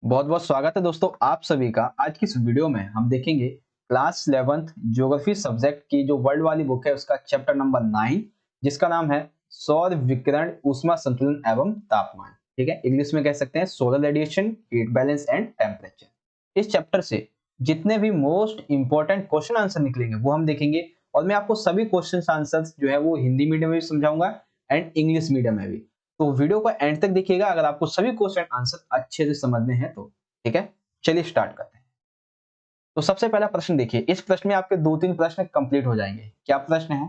बहुत बहुत स्वागत है दोस्तों आप सभी का। आज की इस वीडियो में हम देखेंगे क्लास 11th ज्योग्राफी सब्जेक्ट की जो वर्ल्ड वाली बुक है उसका चैप्टर नंबर 9 जिसका नाम है सौर विकिरण ऊष्मा संतुलन एवं तापमान। ठीक है, इंग्लिश में कह सकते हैं solar radiation, heat balance and temperature. इस चैप्टर से जितने भी मोस्ट इंपॉर्टेंट क्वेश्चन आंसर निकलेंगे वो हम देखेंगे और मैं आपको सभी क्वेश्चन आंसर जो है वो हिंदी मीडियम में भी समझाऊंगा एंड इंग्लिश मीडियम में भी। तो वीडियो को एंड तक देखिएगा अगर आपको सभी क्वेश्चन आंसर अच्छे से समझने हैं तो। ठीक है, चलिए स्टार्ट करते हैं। तो सबसे पहला प्रश्न देखिए, इस प्रश्न में आपके 2-3 प्रश्न कंप्लीट हो जाएंगे। क्या प्रश्न है,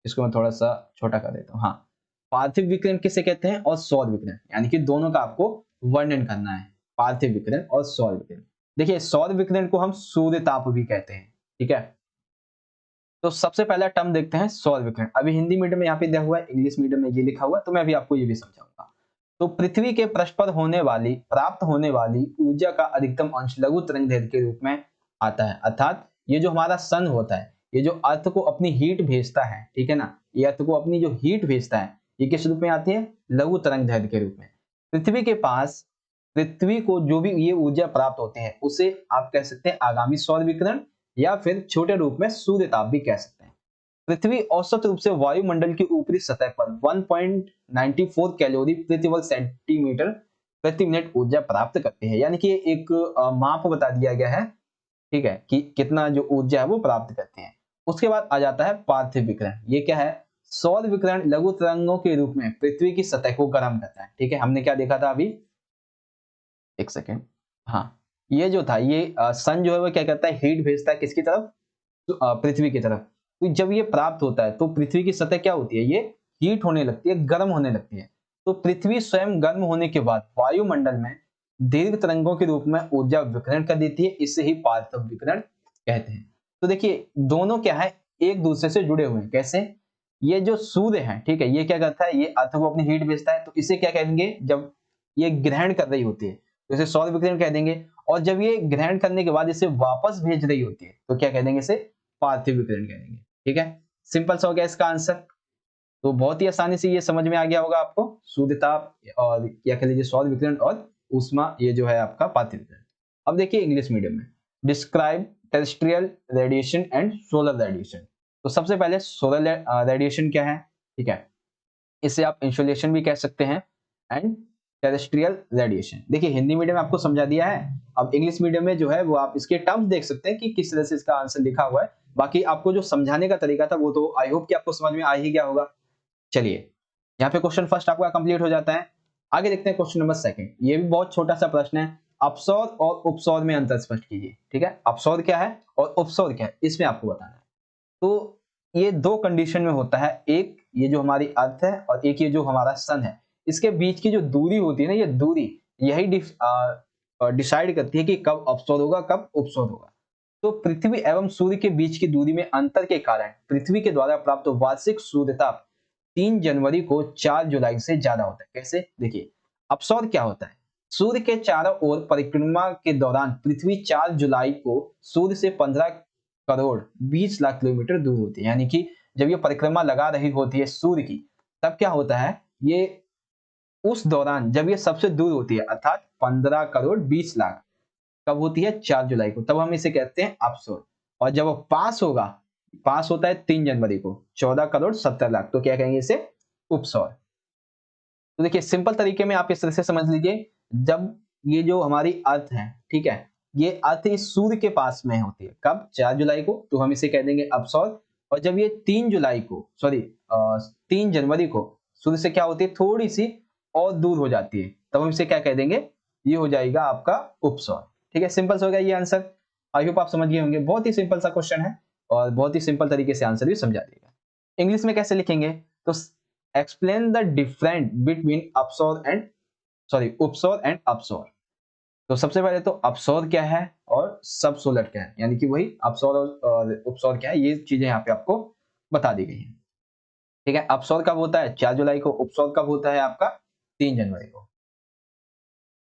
इसको मैं थोड़ा सा छोटा कर देता हूँ। हाँ, पार्थिव विकिरण किसे कहते हैं और सौर विकिरण, यानी कि दोनों का आपको वर्णन करना है। पार्थिव विकिरण और सौर विकिरण। देखिए, सौर विकिरण को हम सूर्य ताप भी कहते हैं। ठीक है, तो सबसे पहला टर्म देखते हैं सौर विकिरण। अभी हिंदी मीडियम में यहाँ पे दिया हुआ है, इंग्लिश मीडियम में ये लिखा हुआ है, तो मैं अभी आपको ये भी समझाऊंगा। तो पृथ्वी के पृष्ठ पर प्राप्त होने वाली ऊर्जा का अधिकतम अंश लघु तरंगदैर्घ्य के रूप में आता है। अर्थात ये जो हमारा सन होता है, ये जो अर्थ को अपनी हीट भेजता है, ठीक है ना, ये अर्थ को अपनी जो हीट भेजता है ये किस रूप में आती है? लघु तरंगदैर्घ्य के रूप में। पृथ्वी के पास पृथ्वी को जो भी ये ऊर्जा प्राप्त होते हैं उसे आप कह सकते हैं आगामी सौर विकिरण या फिर छोटे रूप में सूर्य ताप भी कह सकते हैं। पृथ्वी औसत रूप से वायुमंडल की ऊपरी सतह पर 1.94 कैलोरी प्रति वर्ग सेंटीमीटर प्रति मिनट ऊर्जा प्राप्त करती है। यानी कि एक माप बता दिया गया है, ठीक है, कि कितना जो ऊर्जा है वो प्राप्त करते हैं। उसके बाद आ जाता है पार्थिव विकिरण। ये क्या है? सौर विकिरण लघु तरंगों के रूप में पृथ्वी की सतह को गर्म करता है। ठीक है, हमने क्या देखा था अभी? एक सेकेंड। हाँ, ये जो था ये सन जो है वो क्या करता है? हीट भेजता है किसकी तरफ? तो पृथ्वी की तरफ। तो जब ये प्राप्त होता है तो पृथ्वी की सतह क्या होती है? ये हीट होने लगती है, गर्म होने लगती है। तो पृथ्वी स्वयं गर्म होने के बाद वायुमंडल में दीर्घ तरंगों के रूप में ऊर्जा विकिरण कर देती है। इसे ही पार्थिव विकिरण कहते हैं। तो देखिए, दोनों क्या है? एक दूसरे से जुड़े हुए हैं। कैसे? ये जो सूर्य है, ठीक है, ये क्या करता है? ये अर्थ को अपनी हीट भेजता है, तो इसे क्या कहेंगे? जब ये ग्रहण कर रही होती है तो इसे सौर विकिरण कह देंगे। और जब ये ग्रहण करने के बाद इसे वापस भेज रही होती है तो क्या कह देंगे? इसे पार्थिव विकिरण कह देंगे। ठीक है, सिंपल सा हो गया इसका आंसर। तो बहुत ही आसानी से ये समझ में आ गया होगा आपको, सूर्य ताप और या कह लीजिए सौर विकिरण और ऊष्मा, ये जो है आपका पार्थिव विकिरण। अब देखिए इंग्लिश मीडियम में, describe terrestrial radiation and solar radiation. तो सबसे पहले सोलर रेडिएशन क्या है? ठीक है, इसे आप इंसोलेशन भी कह सकते हैं एंड टेरेस्ट्रियल रेडिएशन। देखिए हिंदी मीडियम में आपको समझा दिया है, अब इंग्लिश मीडियम में जो है वो आप इसके टर्म्स देख सकते हैं कि किस तरह से इसका आंसर लिखा हुआ है। बाकी आपको जो समझाने का तरीका था वो तो आई होप कि आपको समझ में आ ही गया होगा। चलिए, यहाँ पे क्वेश्चन फर्स्ट आपका कंप्लीट हो जाता है। आगे देखते हैं क्वेश्चन नंबर सेकंड। ये भी बहुत छोटा सा प्रश्न है। अपसौर और उपसौर में अंतर स्पष्ट कीजिए। ठीक है, अपसौर क्या है और उपसौर क्या है इसमें आपको बताना है। तो ये दो कंडीशन में होता है, एक ये जो हमारी अर्थ है और एक ये जो हमारा सन है। इसके बीच की जो दूरी होती है ना, ये दूरी यही डिसाइड करती है कि कब अपसौर होगा कब उपसौर होगा। तो पृथ्वी एवं सूर्य के बीच की दूरी में अंतर के कारण पृथ्वी के द्वारा प्राप्त वार्षिक सूर्यताप 3 जनवरी को 4 जुलाई से ज्यादा होता है। कैसे? देखिए, अपसौर क्या होता है? सूर्य के चारों ओर परिक्रमा के दौरान पृथ्वी 4 जुलाई को सूर्य से 15 करोड़ 20 लाख किलोमीटर दूर होती है। यानी कि जब ये परिक्रमा लगा रही होती है सूर्य की, तब क्या होता है? ये उस दौरान जब ये सबसे दूर होती है अर्थात 15 करोड़ 20 लाख, कब होती है? 4 जुलाई को, तब हम इसे कहते हैं अपसौर। और जब वो पास होगा, पास होता है 3 जनवरी को 14 करोड़ 70 लाख, तो क्या कहेंगे? इसे उपसौर। तो देखिए सिंपल तरीके में आप इस तरह से समझ लीजिए, जब ये जो हमारी अर्थ है, ठीक है, ये अर्थ इस सूर्य के पास में होती है, कब? 4 जुलाई को, तो हम इसे कह देंगे अपसौर। और जब ये 3 जुलाई को, सॉरी 3 जनवरी को सूर्य से क्या होती है? थोड़ी सी और दूर हो जाती है, तब हम इसे क्या कह देंगे? ये हो जाएगा आपका उपसौर। ठीक है, सिंपल से हो गया ये आंसर। आई होप आप समझ गए होंगे, बहुत ही सिंपल सा क्वेश्चन है और बहुत ही सिंपल तरीके से आंसर भी समझा देगा। इंग्लिश में कैसे लिखेंगे? तो एक्सप्लेन द डिफरेंट बिटवीन अपसौर एंड उपसौर एंड अपसौर। तो सबसे पहले तो अपसौर क्या है और सब सोलर क्या है, यानी कि वही अपसौर और उपसौर क्या है, ये चीजें यहाँ पे आपको बता दी गई है। ठीक है, अपसौर कब होता है? 4 जुलाई को। उपसौर कब होता है आपका? 3 जनवरी को।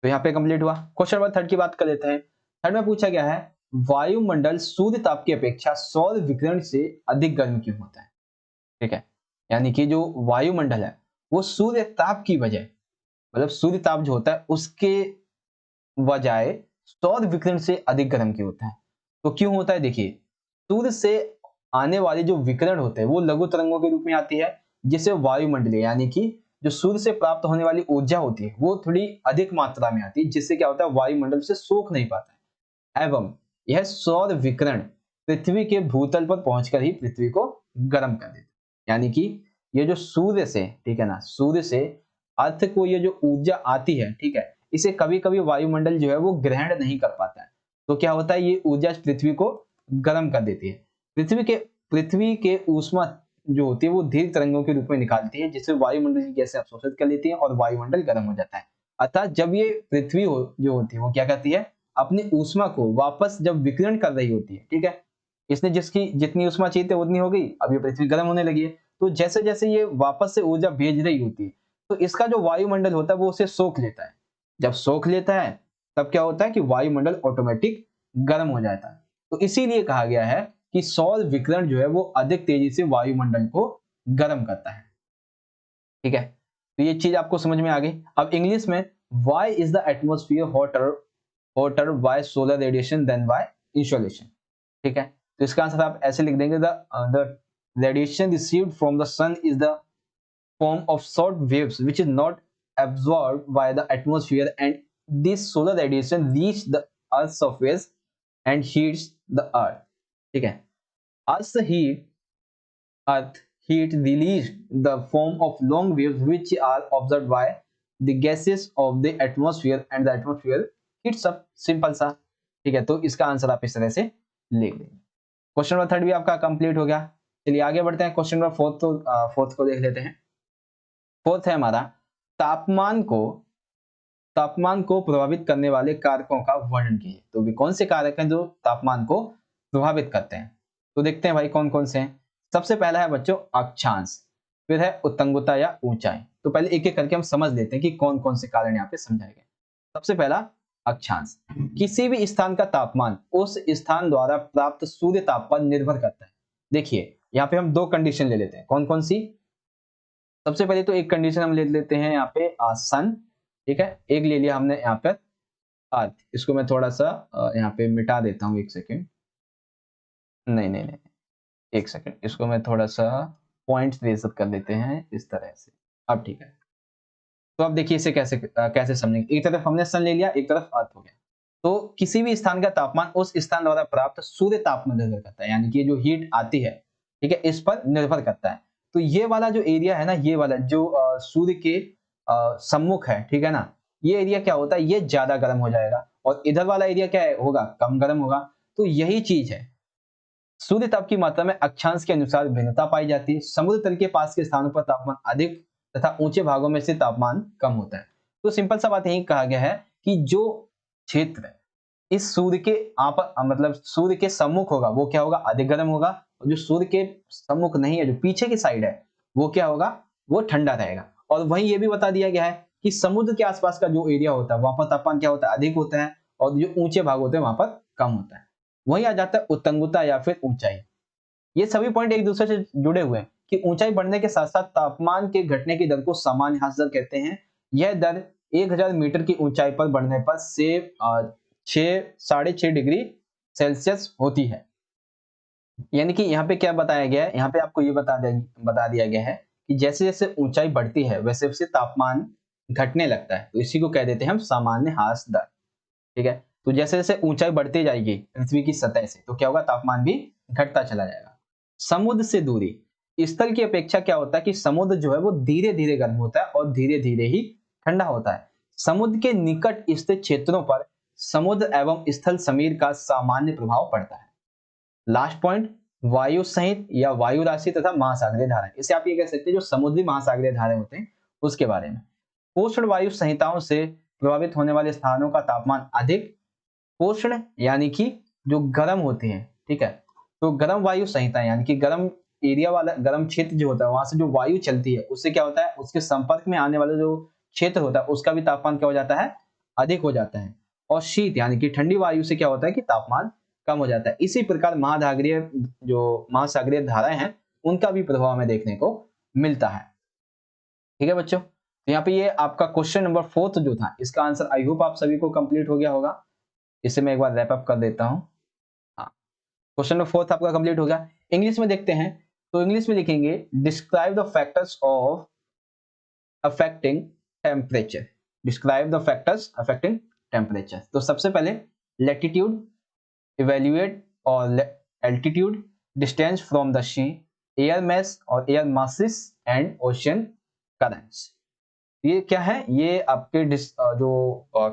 तो यहाँ पे कंप्लीट हुआ। क्वेश्चन नंबर थर्ड की बात कर लेते हैं। थर्ड में पूछा गया है, वायुमंडल सूर्य ताप की अपेक्षा सौर विकिरण से अधिक गर्म क्यों होता है? ठीक है, यानी कि जो वायुमंडल है वो सूर्य ताप की वजह, मतलब सूर्य ताप जो होता है उसके बजाय सौर विकिरण से अधिक गर्म क्यों होता है? तो क्यों होता है? देखिए, सूर्य से आने वाले जो विकिरण होते हैं वो लघु तरंगों के रूप में आती है, जिससे वायुमंडलीय यानी कि जो सूर्य से प्राप्त होने वाली ऊर्जा होती है वो थोड़ी अधिक मात्रा में आती है, जिससे क्या होता है वायुमंडल से सोख नहीं पाता है, एवं यह सौर विकिरण पृथ्वी के भूतल पर पहुंचकर ही पृथ्वी को गर्म कर देता है। यानी कि ये जो सूर्य से, ठीक है ना, सूर्य से अर्थ को ये जो ऊर्जा आती है, ठीक है, इसे कभी कभी वायुमंडल जो है वो ग्रहण नहीं कर पाता है। तो क्या होता है, ये ऊर्जा पृथ्वी को गर्म कर देती है। पृथ्वी के ऊष्मा जो होती है वो दीर्घ तरंगों के रूप में निकालती है, जिससे वायुमंडल की गैसें अवशोषित कर लेती है और वायुमंडल गर्म हो जाता है। अर्थात जब ये पृथ्वी जो होती है वो क्या करती है, अपनी ऊष्मा को वापस जब विकिरण कर रही होती है, ठीक है, इसने जिसकी जितनी ऊष्मा चाहिए थी उतनी हो गई, अब ये पृथ्वी गर्म होने लगी है। तो जैसे जैसे ये वापस से ऊर्जा भेज रही होती है, तो इसका जो वायुमंडल होता है वो उसे सोख लेता है। जब सोख लेता है तब क्या होता है कि वायुमंडल ऑटोमेटिक गर्म हो जाता है। तो इसीलिए कहा गया है कि सौर विकिरण जो है वो अधिक तेजी से वायुमंडल को गर्म करता है। ठीक है, तो ये चीज आपको समझ में आ गई। अब इंग्लिश में, why is the atmosphere hotter by solar radiation then by insolation. ठीक है, तो इसका आंसर आप ऐसे लिख देंगे, the radiation received from the sun is the form of short waves which is not absorbed by the atmosphere, and this solar radiation reach the earth's surface and heats the earth. ठीक है, earth heat released the form of long waves which are observed by the gases of the atmosphere and the atmosphere heats up. Simple सा। ठीक है, तो इसका answer आप इस तरह से लिख देंगे। क्वेश्चन नंबर 3 भी आपका कंप्लीट हो गया। चलिए आगे बढ़ते हैं, क्वेश्चन नंबर 4 तो फोर्थ को देख लेते हैं। फोर्थ है हमारा, तापमान को प्रभावित करने वाले कारकों का वर्णन कीजिए। तो भी कौन से कारक हैं जो तापमान को प्रभावित करते हैं? तो देखते हैं भाई कौन कौन से हैं। सबसे पहला है बच्चों अक्षांश, फिर है उत्तंगता या ऊंचाई। तो पहले एक एक करके हम समझ लेते हैं कि कौन कौन से कारण यहाँ पे समझाए गए। सबसे पहला अक्षांश, किसी भी स्थान का तापमान उस स्थान द्वारा प्राप्त सूर्य ताप पर निर्भर करता है। देखिए यहाँ पे हम दो कंडीशन ले लेते हैं, कौन कौन सी। सबसे पहले तो एक कंडीशन हम ले लेते हैं यहाँ पे सन, ठीक है, एक ले लिया हमने यहाँ पर अर्थ। इसको मैं थोड़ा सा यहाँ पे मिटा देता हूँ, एक सेकेंड, नहीं, एक सेकेंड, इसको मैं थोड़ा सा पॉइंट्स रेजर कर देते हैं इस तरह से। अब ठीक है, तो अब देखिए इसे कैसे कैसे समझेंगे। एक तरफ हमने सन ले लिया, एक तरफ अर्थ हो गया। तो किसी भी स्थान का तापमान उस स्थान द्वारा प्राप्त सूर्य ताप पर निर्भर करता है, यानी कि जो हीट आती है, ठीक है, इस पर निर्भर करता है। तो ये वाला जो एरिया है ना, ये वाला जो सूर्य के सम्मुख है, ठीक है ना, ये एरिया क्या होता है, ये ज्यादा गर्म हो जाएगा, और इधर वाला एरिया क्या है, होगा कम गर्म होगा। तो यही चीज है, सूर्य ताप की मात्रा में अक्षांश के अनुसार भिन्नता पाई जाती है। समुद्र तल के पास के स्थानों पर तापमान अधिक तथा ऊंचे भागों में से तापमान कम होता है। तो सिंपल सा बात यही कहा गया है कि जो क्षेत्र इस सूर्य के मतलब सूर्य के सम्मुख होगा वो क्या होगा, अधिक गर्म होगा, और जो सूर्य के सम्मुख नहीं है, जो पीछे की साइड है, वो क्या होगा, वो ठंडा रहेगा। और वहीं ये भी बता दिया गया है कि समुद्र के आसपास का जो एरिया होता है वहां पर तापमान क्या होता है, अधिक होता है, और जो ऊंचे भाग होते हैं वहां पर कम होता है। वहीं आ जाता है उत्तंगता या फिर ऊंचाई। ये सभी पॉइंट एक दूसरे से जुड़े हुए हैं कि ऊंचाई बढ़ने के साथ साथ तापमान के घटने की दर को सामान्य ह्रास दर कहते हैं। यह दर 1000 मीटर की ऊंचाई पर बढ़ने पर से 6.5 डिग्री सेल्सियस होती है। यानी कि यहाँ पे क्या बताया गया है, यहाँ पे आपको ये बता दिया गया है कि जैसे जैसे ऊंचाई बढ़ती है वैसे वैसे तापमान घटने लगता है। तो इसी को कह देते हैं हम सामान्य ह्रास दर। ठीक है, तो जैसे जैसे ऊंचाई बढ़ती जाएगी पृथ्वी की सतह से, तो क्या होगा, तापमान भी घटता चला जाएगा। समुद्र से दूरी, स्थल की अपेक्षा क्या होता है कि समुद्र जो है वो धीरे धीरे गर्म होता है और धीरे धीरे ही ठंडा होता है। समुद्र के निकट स्थित क्षेत्रों पर समुद्र एवं स्थल समीर का सामान्य प्रभाव पड़ता है। लास्ट पॉइंट, वायु सहित या वायु राशि तथा महासागरीय धाराएं। इसे आप ये कह सकते हैं जो समुद्री महासागरीय धाराएं होते हैं उसके बारे में। उष्ण वायु संहिताओं से प्रभावित होने वाले स्थानों का तापमान अधिक, उष्ण यानी कि जो गर्म होते हैं, ठीक है, तो गर्म वायु संहिता यानी कि गर्म एरिया वाला, गर्म क्षेत्र जो होता है वहां से जो वायु चलती है उससे क्या होता है, उसके संपर्क में आने वाला जो क्षेत्र होता है उसका भी तापमान क्या हो जाता है, अधिक हो जाता है। और शीत यानी कि ठंडी वायु से क्या होता है कि तापमान कम हो जाता है। इसी प्रकार महासागरीय धाराएं हैं उनका भी प्रभाव हमें देखने को मिलता है। ठीक है बच्चों, तो यहाँ पे ये आपका क्वेश्चन नंबर 4 जो था, इसका आंसर आई होप आप सभी को कंप्लीट हो गया होगा। इसे मैं एक बार रैप अप कर देता हूँ। हाँ, क्वेश्चन नंबर 4 आपका कंप्लीट हो गया। इंग्लिश में देखते हैं, तो इंग्लिश में लिखेंगे describe the factors of affecting temperature. Describe the factors affecting temperature. तो सबसे पहले लैटिट्यूड, इवेल्युएट और altitude, distance from the sea, air mass और air masses and ocean currents. ये क्या है? ये आपके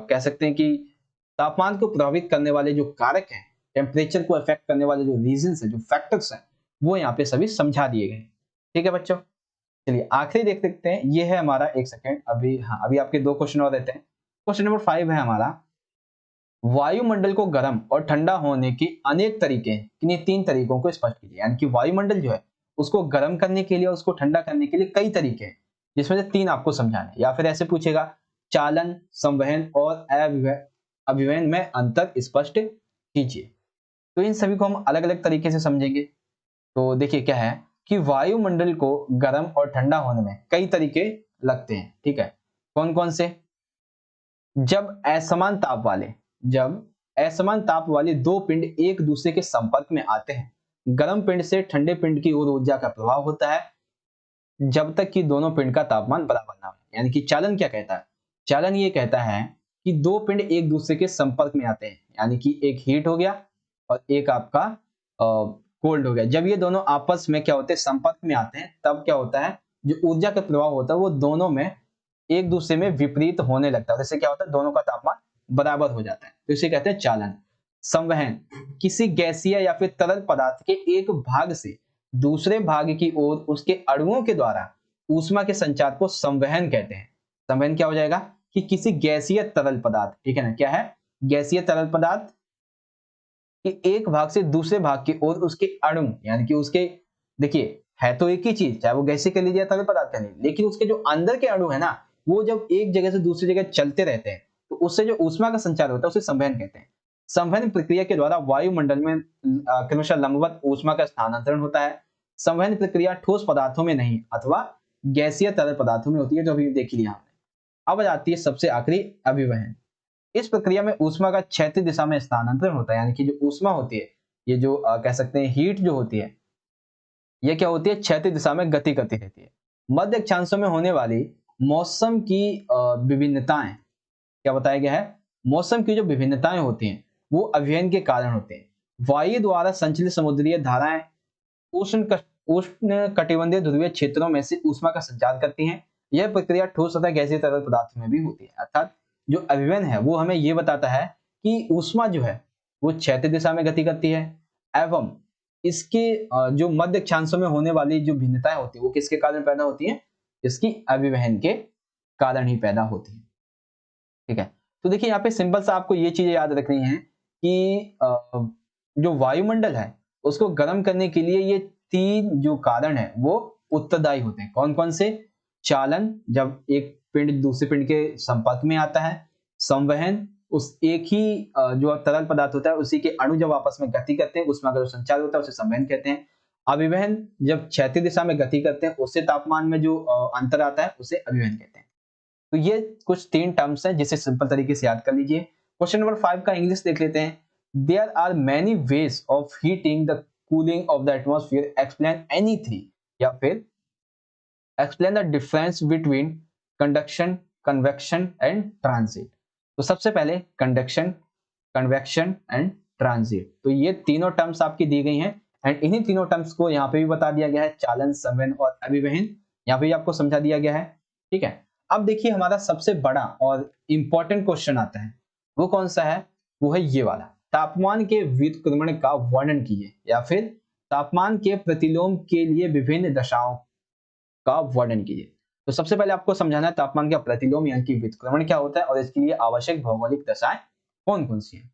कह सकते हैं कि तापमान को प्रभावित करने वाले जो कारक हैं, टेम्परेचर को अफेक्ट करने वाले जो रीजंस हैं, जो फैक्टर्स हैं, वो यहाँ पे सभी समझा दिए गए। ठीक है बच्चों, चलिए आखिरी देख सकते हैं। ये है हमारा, एक सेकेंड, अभी हाँ, अभी आपके 2 क्वेश्चन और रहते हैं। क्वेश्चन नंबर 5 है हमारा, वायुमंडल को गर्म और ठंडा होने के अनेक तरीके हैं, किन्हीं 3 तरीकों को स्पष्ट कीजिए। यानी कि वायुमंडल जो है उसको गर्म करने के लिए, उसको ठंडा करने के लिए कई तरीके हैं, जिसमें से 3 आपको समझाने। या फिर ऐसे पूछेगा, चालन, संवहन और अभिवहन में अंतर स्पष्ट कीजिए। तो इन सभी को हम अलग अलग तरीके से समझेंगे। तो देखिए क्या है कि वायुमंडल को गर्म और ठंडा होने में कई तरीके लगते हैं। ठीक है, कौन कौन से? जब असमान ताप वाले 2 पिंड एक दूसरे के संपर्क में आते हैं, गर्म पिंड से ठंडे पिंड की ओर ऊर्जा का प्रभाव होता है, जब तक कि दोनों पिंड का तापमान बराबर ना हो। यानी कि चालन क्या कहता है? चालन ये कहता है कि 2 पिंड एक दूसरे के संपर्क में आते हैं, यानी कि एक हीट हो गया और एक आपका कोल्ड हो गया। जब ये दोनों आपस में क्या होते हैं, संपर्क में आते हैं, तब क्या होता है, जो ऊर्जा का प्रभाव होता है वो दोनों में एक दूसरे में विपरीत होने लगता है। जैसे क्या होता है, दोनों का तापमान बराबर हो जाता है, तो इसे कहते हैं चालन। संवहन, किसी गैसीय या फिर तरल पदार्थ के एक भाग से दूसरे भाग की ओर उसके अणुओं के द्वारा ऊष्मा के संचार को संवहन कहते हैं। संवहन क्या हो जाएगा कि किसी गैसीय तरल पदार्थ, ठीक है ना, क्या है, गैसीय तरल पदार्थ कि एक भाग से दूसरे भाग की ओर उसके अणु, यानी कि उसके, देखिए है तो एक ही चीज, चाहे वो गैसीय कह लीजिए या तरल पदार्थ कह लीजिए, लेकिन उसके जो अंदर के अणु है ना, वो जब एक जगह से दूसरी जगह चलते रहते हैं, तो उससे जो ऊष्मा का संचार होता है उसे संवहन कहते हैं। संवहन प्रक्रिया के द्वारा वायुमंडल में क्रमशः लंबवत ऊष्मा का स्थानांतरण होता है। संवहन प्रक्रिया ठोस पदार्थों में नहीं अथवा गैसीय तरल पदार्थों में होती है, जो अभी देख लिया हमने। अब जाती है सबसे आखिरी, अभिवहन। इस प्रक्रिया में ऊष्मा का क्षैतिज दिशा में स्थानांतरण होता है, यानी कि जो ऊष्मा होती है, ये जो कह सकते हैं हीट जो होती है, ये क्या होती है, क्षैतिज दिशा में गति करती रहती है। मध्य अक्षांशों में होने वाली मौसम की विभिन्नताएं, क्या बताया गया है, मौसम की जो विभिन्नताएं होती हैं वो अभिवहन के कारण होते हैं। वायु द्वारा संचालित समुद्रीय धाराएं उष्ण कटिबंधीय ध्रुवीय क्षेत्रों में से ऊष्मा का संचार करती हैं। यह प्रक्रिया ठोस तथा गैसीय तरल पदार्थों में भी होती है। अर्थात जो अभिवहन है वो हमें ये बताता है कि ऊष्मा जो है वो क्षैतिज दिशा में गति करती है, एवं इसके जो मध्य अक्षांशों में होने वाली जो भिन्नताएं होती है वो किसके कारण पैदा होती है, इसकी अभिवहन के कारण ही पैदा होती है। ठीक है, तो देखिए यहाँ पे सिंपल सा आपको ये चीजें याद रखनी है कि जो वायुमंडल है उसको गर्म करने के लिए ये 3 जो कारण है वो उत्तरदायी होते हैं। कौन कौन से? चालन, जब एक पिंड दूसरे पिंड के संपर्क में आता है। संवहन, उस एक ही जो तरल पदार्थ होता है उसी के अणु जब आपस में गति करते हैं, उसमें अगर संचार होता है उसे संवहन कहते हैं। अभिवहन, जब क्षैतिज दिशा में गति करते हैं उससे तापमान में जो अंतर आता है उसे अभिवहन कहते हैं। तो ये कुछ 3 टर्म्स हैं जिसे सिंपल तरीके से याद कर लीजिए। क्वेश्चन नंबर 5 का इंग्लिश देख लेते हैं। There are many ways of heating the cooling of the atmosphere, explain any 3, या फिर explain the difference between conduction, convection and transit. तो सबसे पहले कंडक्शन, कन्वेक्शन एंड ट्रांजिट, तो ये तीनों टर्म्स आपकी दी गई हैं, एंड इन्हीं तीनों टर्म्स को यहाँ पे भी बता दिया गया है, चालन, संवहन और अभिवहन, यहाँ पे भी आपको समझा दिया गया है। ठीक है, अब देखिए हमारा सबसे बड़ा और इंपॉर्टेंट क्वेश्चन आता है, वो कौन सा है, वो है ये वाला, तापमान के व्युत्क्रमण का वर्णन कीजिए, या फिर तापमान के प्रतिलोम के लिए विभिन्न दशाओं का वर्णन कीजिए। तो सबसे पहले आपको समझाना है तापमान का प्रतिलोम यानी कि व्युत्क्रमण क्या होता है और इसके लिए आवश्यक भौगोलिक दशाएं कौन कौन सी हैं।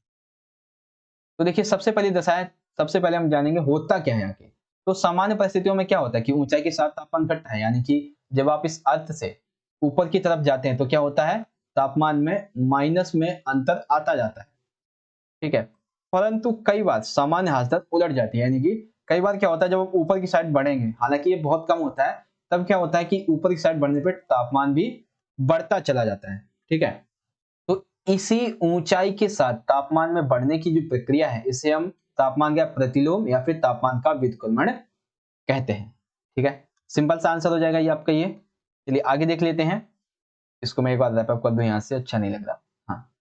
तो देखिए सबसे पहली दशाएं, सबसे पहले हम जानेंगे होता क्या है यहाँ के। तो सामान्य परिस्थितियों में क्या होता है कि ऊंचाई के साथ तापमान घटता है, यानी कि जब आप इस अर्थ से ऊपर की तरफ जाते हैं तो क्या होता है, तापमान में माइनस में अंतर आता जाता है। ठीक है, परंतु कई बार सामान्य हालत उलट जाती है, यानी कि कई बार क्या होता है जब आप ऊपर की साइड बढ़ेंगे, हालांकि ये बहुत कम होता है, तब क्या होता है कि ऊपर की साइड बढ़ने पर तापमान भी बढ़ता चला जाता है। ठीक है, तो इसी ऊंचाई के साथ तापमान में बढ़ने की जो प्रक्रिया है इसे हम तापमान का प्रतिलोम या फिर तापमान का व्युत्क्रमण कहते हैं। ठीक है, सिंपल सा आंसर हो जाएगा ये आपका ये। चलिए आगे देख लेते हैं। इसको मैं एक बार रैप अप कर दूं, यहां से अच्छा नहीं लग रहा। हाँ,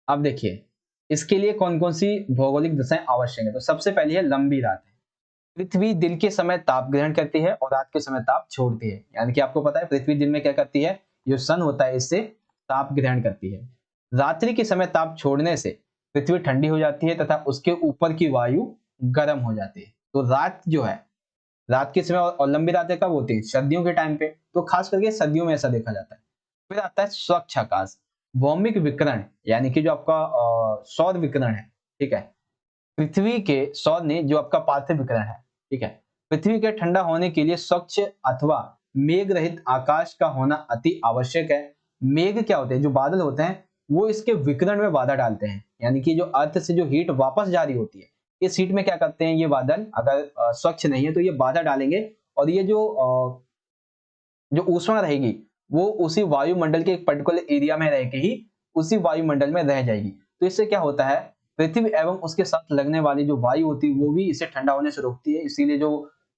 अब देखिए इसके लिए कौन कौन सी भौगोलिक दशाएं आवश्यक है। तो सबसे पहली है लंबी रात। पृथ्वी दिन के समय ताप ग्रहण करती है और रात के समय ताप छोड़ती है। यानी कि आपको पता है पृथ्वी दिन में क्या करती है, जो सन होता है इससे ताप ग्रहण करती है। रात्रि के समय ताप छोड़ने से पृथ्वी ठंडी हो जाती है तथा उसके ऊपर की वायु गर्म हो जाती है। तो रात जो है, रात के समय और लंबी रातें कब होती है, सर्दियों के टाइम पे, तो खास करके सर्दियों में ऐसा देखा जाता है। फिर आता है स्वच्छ आकाश। भौमिक विकिरण यानी कि जो आपका सौर विकिरण है। ठीक है, पृथ्वी के सौर ने जो आपका पार्थिव विकिरण है। ठीक है, पृथ्वी के ठंडा होने के लिए स्वच्छ अथवा मेघ रहित आकाश का होना अति आवश्यक है। मेघ क्या होते हैं, जो बादल होते हैं वो इसके विकिरण में बाधा डालते हैं। यानी कि जो अर्थ से जो हीट वापस जारी होती है, इस हीट में क्या करते हैं ये बादल, अगर स्वच्छ नहीं है तो ये बाधा डालेंगे और ये जो ऊष्मा रहेगी वो उसी वायुमंडल के एक पर्टिकुलर एरिया में रह के ही उसी वायुमंडल में रह जाएगी। तो इससे क्या होता है, पृथ्वी एवं उसके साथ लगने वाली जो वायु होती है वो भी इसे ठंडा होने से रोकती है। इसीलिए जो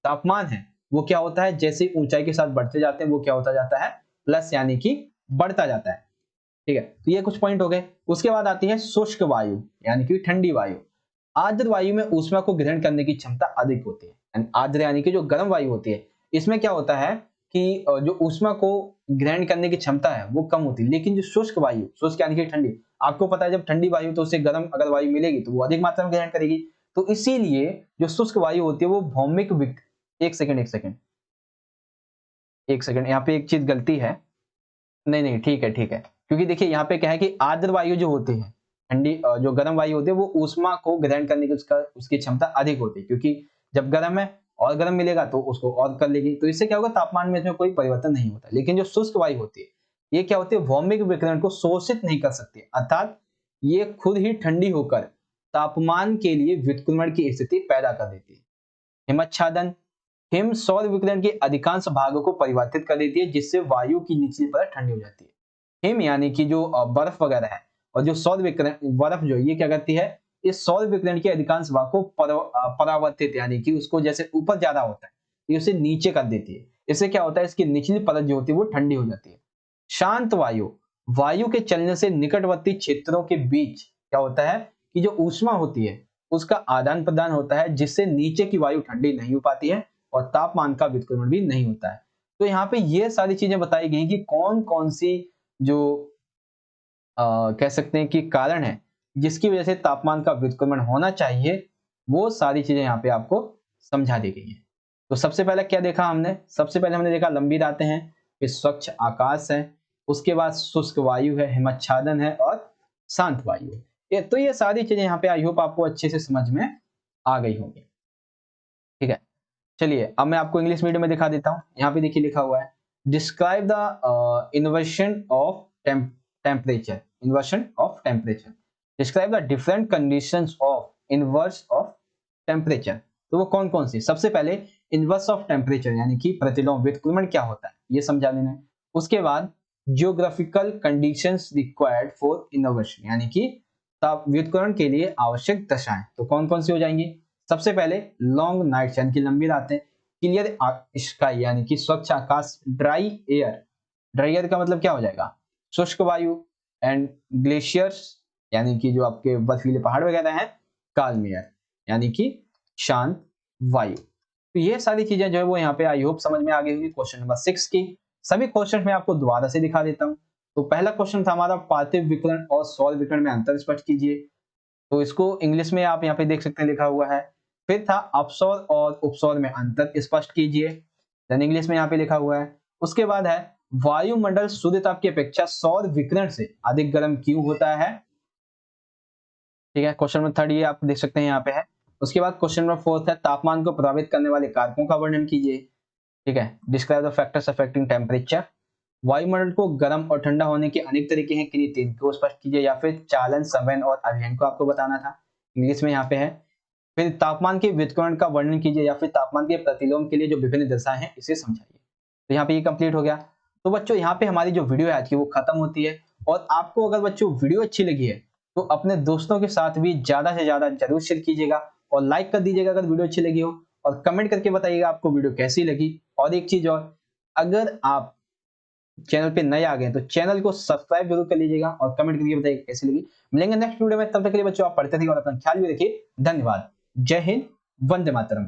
तापमान है वो क्या होता है, जैसे ऊंचाई के साथ बढ़ते जाते हैं वो क्या होता जाता है, प्लस यानी कि बढ़ता जाता है। ठीक है, तो ये कुछ पॉइंट हो गए। उसके बाद आती है शुष्क वायु यानी कि ठंडी वायु। आर्द्र वायु में ऊष्मा को ग्रहण करने की क्षमता अधिक होती है। आर्द्र यानी कि जो गर्म वायु होती है, इसमें क्या होता है कि जो ऊष्मा को ग्रहण करने की क्षमता है वो कम होती है। लेकिन जो शुष्क वायु, शुष्क यानी कि ठंडी, आपको पता है जब ठंडी वायु तो उसे गर्म अगर वायु मिलेगी तो वो अधिक मात्रा में ग्रहण करेगी। तो इसीलिए जो शुष्क वायु होती है वो भौमिक एक सेकंड यहाँ पे एक चीज गलती है। नहीं नहीं, ठीक है ठीक है, क्योंकि देखिए यहाँ पे क्या है कि आर्द्र वायु जो होती है, ठंडी जो गर्म वायु होती है वो ऊष्मा को ग्रहण करने की उसकी क्षमता अधिक होती है। क्योंकि जब गर्म है और गर्म मिलेगा तो उसको और कर लेगी, तो इससे क्या होगा, तापमान में इसमें कोई परिवर्तन नहीं होता। लेकिन जो शुष्क वायु होती है ये क्या होती है, भौमिक विकिरण को शोषित नहीं कर सकती, अर्थात ये खुद ही ठंडी होकर तापमान के लिए व्युत्क्रमण की स्थिति पैदा कर देती है। हिमच्छादन, हिम सौर विकिरण के अधिकांश भागों को परिवर्तित कर देती है जिससे वायु की निचली परत ठंडी हो जाती है। हिम यानी कि जो बर्फ वगैरह है, और जो सौर विकिरण बर्फ जो ये क्या करती है, इस सौर विकिरण के अधिकांश भाग को परावर्तित यानी कि उसको जैसे ऊपर ज्यादा होता है ये उसे नीचे कर देती है। इससे क्या होता है, इसकी निचली परत जो होती है वो ठंडी हो जाती है। शांत वायु, वायु के चलने से निकटवर्ती क्षेत्रों के बीच क्या होता है कि जो ऊष्मा होती है उसका आदान प्रदान होता है जिससे नीचे की वायु ठंडी नहीं हो पाती है और तापमान का व्युत्क्रमण भी नहीं होता है। तो यहाँ पे ये सारी चीजें बताई गई कि कौन कौन सी जो कह सकते हैं कि कारण है जिसकी वजह से तापमान का व्युत्क्रमण होना चाहिए, वो सारी चीजें यहाँ पे आपको समझा दी गई है। तो सबसे पहले क्या देखा हमने, सबसे पहले हमने देखा लंबी रातें हैं, फिर स्वच्छ आकाश है, उसके बाद शुष्क वायु है, हिमच्छादन है और शांत वायु है। तो ये सारी चीजें यहाँ पे आई होप आपको अच्छे से समझ में आ गई होंगी। ठीक है, चलिए अब मैं आपको इंग्लिश मीडियम में दिखा देता हूँ। यहाँ पे देखिए लिखा हुआ है, describe the inversion of temperature, inversion of temperature, describe the different conditions of inverse of temperature. तो वो कौन कौन सी, सबसे पहले इनवर्स ऑफ टेम्परेचर यानी कि प्रतिलोम व्युत्क्रमण क्या होता है ये समझा लेना है। उसके बाद geographical conditions required for inversion यानी कि व्युत्क्रमण के लिए आवश्यक दशाएं, तो कौन कौन सी हो जाएंगी। सबसे पहले लॉन्ग नाइट्स यानी कि लंबी रातें, क्लियर स्काई यानी कि स्वच्छ आकाश, ड्राई एयर, ड्राई एयर का मतलब क्या हो जाएगा, शुष्क वायु, एंड ग्लेशियर्स यानी कि जो आपके बर्फीले पहाड़ वगैरह हैं, काल्म एयर यानी कि शांत वायु। तो ये सारी चीजें जो है वो यहाँ पे आई होप समझ में आ गई होगी। क्वेश्चन नंबर 6 की सभी क्वेश्चन मैं आपको दोबारा से दिखा देता हूँ। तो पहला क्वेश्चन था हमारा, पार्थिव विकिरण और सौर विकिरण में अंतर स्पष्ट कीजिए। तो इसको इंग्लिश में आप यहाँ पे देख सकते हैं लिखा हुआ है। फिर था अपसौर और उपसौर में अंतर स्पष्ट कीजिए, देन इंग्लिश में यहाँ पे लिखा हुआ है। उसके बाद है वायुमंडल शुद्ध ताप की अपेक्षा सौर विकिरण से अधिक गर्म क्यों होता है। ठीक है, क्वेश्चन नंबर 3 ये आप देख सकते हैं यहाँ पे है। उसके बाद क्वेश्चन नंबर 4 है, तापमान को प्रभावित करने वाले कारकों का वर्णन कीजिए। ठीक है, describe the factors affecting temperature. वायुमंडल को गर्म और ठंडा होने के अनेक तरीके हैं, किन्हीं तीन को स्पष्ट कीजिए, या फिर चालन, संवहन और अभिहन को आपको बताना था, इंग्लिश में यहाँ पे है। फिर तापमान के व्युत्क्रमण का वर्णन कीजिए, या फिर तापमान के प्रतिलोम के लिए जो विभिन्न दशाएं हैं इसे समझाइए। तो यहाँ पे ये कंप्लीट हो गया। तो बच्चों यहाँ पे हमारी जो वीडियो है आज की वो खत्म होती है। और आपको अगर बच्चों वीडियो अच्छी लगी है तो अपने दोस्तों के साथ भी ज्यादा से ज्यादा जरूर शेयर कीजिएगा और लाइक कर दीजिएगा अगर वीडियो अच्छी लगी हो, और कमेंट करके बताइएगा आपको वीडियो कैसी लगी। और एक चीज और, अगर आप चैनल पे नए आ गए तो चैनल को सब्सक्राइब जरूर कर लीजिएगा और कमेंट करके बताइए कैसी लगी। मिलेंगे नेक्स्ट वीडियो में, तब तक के लिए बच्चों आप पढ़ते रहिए और अपना ख्याल भी रखिए। धन्यवाद। जय हिंद, वंदे मातरम।